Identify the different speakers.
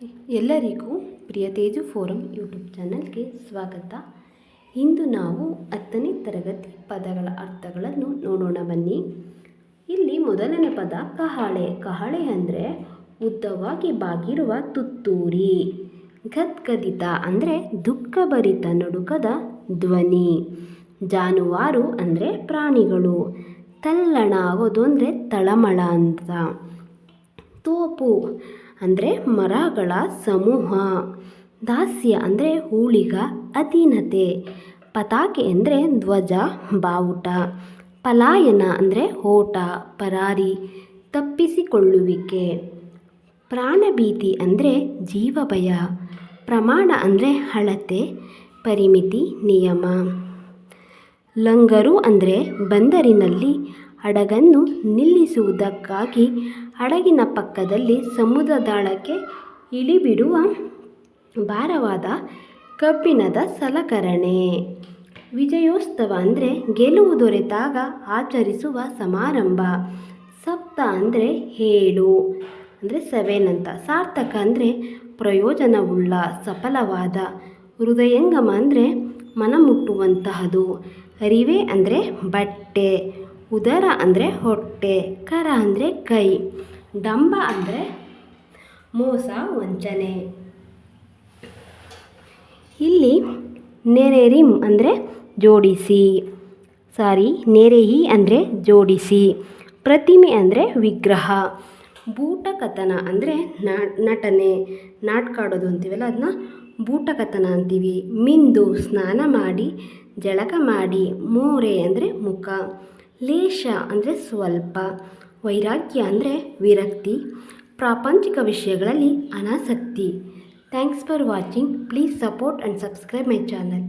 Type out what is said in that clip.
Speaker 1: ಎಲ್ಲರಿಗೂ ಪ್ರಿಯ Teju forum YouTube ಚಾನಲ್ಗೆ ಸ್ವಾಗತ. ಇಂದು ನಾವು 10ನೇ ತರಗತಿ ಪದಗಳ ಅರ್ಥಗಳನ್ನು ನೋಡೋಣ ಬನ್ನಿ. ಇಲ್ಲಿ ಮೊದಲನೇ ಪದ ಕಹಳೆ. ಕಹಳೆ ಅಂದರೆ ಉದ್ದವಾಗಿ ಬಾಗಿರುವ ತುತ್ತೂರಿ. ಗದ್ಗದಿತ ಅಂದರೆ ದುಃಖಭರಿತ ನಡುಕದ ಧ್ವನಿ. ಜಾನುವಾರು ಅಂದರೆ ಪ್ರಾಣಿಗಳು. ತಲ್ಲಣ ಆಗೋದು ಅಂದರೆ ತಳಮಳ ಅಂತ. ತೋಪು ಅಂದರೆ ಮರಗಳ ಸಮೂಹ. ದಾಸ್ಯ ಅಂದರೆ ಹೂಳಿಗ ಅಧೀನತೆ. ಪತಾಕೆ ಅಂದರೆ ಧ್ವಜ ಬಾವುಟ. ಪಲಾಯನ ಅಂದರೆ ಓಟ ಪರಾರಿ ತಪ್ಪಿಸಿಕೊಳ್ಳುವಿಕೆ. ಪ್ರಾಣಭೀತಿ ಅಂದರೆ ಜೀವಭಯ. ಪ್ರಮಾಣ ಅಂದರೆ ಅಳತೆ ಪರಿಮಿತಿ ನಿಯಮ. ಲಂಗರು ಅಂದರೆ ಬಂದರಿನಲ್ಲಿ ಹಡಗನ್ನು ನಿಲ್ಲಿಸುವುದಕ್ಕಾಗಿ ಹಡಗಿನ ಪಕ್ಕದಲ್ಲಿ ಸಮುದ್ರದಾಳಕ್ಕೆ ಇಳಿಬಿಡುವ ಭಾರವಾದ ಕಬ್ಬಿಣದ ಸಲಕರಣೆ. ವಿಜಯೋತ್ಸವ ಅಂದರೆ ಗೆಲುವು ದೊರೆತಾಗ ಆಚರಿಸುವ ಸಮಾರಂಭ. ಸಪ್ತ ಅಂದರೆ 7 ಅಂದರೆ 7 ಅಂತ. ಸಾರ್ಥಕ ಅಂದರೆ ಪ್ರಯೋಜನವುಳ್ಳ ಸಫಲವಾದ. ಹೃದಯಂಗಮ ಅಂದರೆ ಮನಮುಟ್ಟುವಂತಹದು. ಅರಿವೆ ಅಂದರೆ ಬಟ್ಟೆ. ಉದರ ಅಂದರೆ ಹೊಟ್ಟೆ. ಕರ ಅಂದರೆ ಕೈ. ಡಂಬ ಅಂದರೆ ಮೋಸ ವಂಚನೆ. ಇಲ್ಲಿ ನೆರೆರಿಮ್ ಅಂದರೆ ಜೋಡಿಸಿ. ನೆರೆಹಿ ಅಂದರೆ ಜೋಡಿಸಿ. ಪ್ರತಿಮೆ ಅಂದರೆ ವಿಗ್ರಹ. ಬೂಟಕಥನ ಅಂದರೆ ನಟನೆ ನಾಟಕ ಆಡೋದು ಅಂತೀವಲ್ಲ ಅದನ್ನ ಬೂಟಕಥನ ಅಂತೀವಿ. ಮಿಂದು ಸ್ನಾನ ಮಾಡಿ ಜಳಕ ಮಾಡಿ. ಮೋರೆ ಅಂದರೆ ಮುಖ. ಲೇಷ ಅಂದರೆ ಸ್ವಲ್ಪ. ವೈರಾಗ್ಯ ಅಂದರೆ ವಿರಕ್ತಿ. ಪ್ರಾಪಂಚಿಕ ವಿಷಯಗಳಲ್ಲಿ ಅನಾಸಕ್ತಿ. Thanks for watching. Please support and subscribe my channel.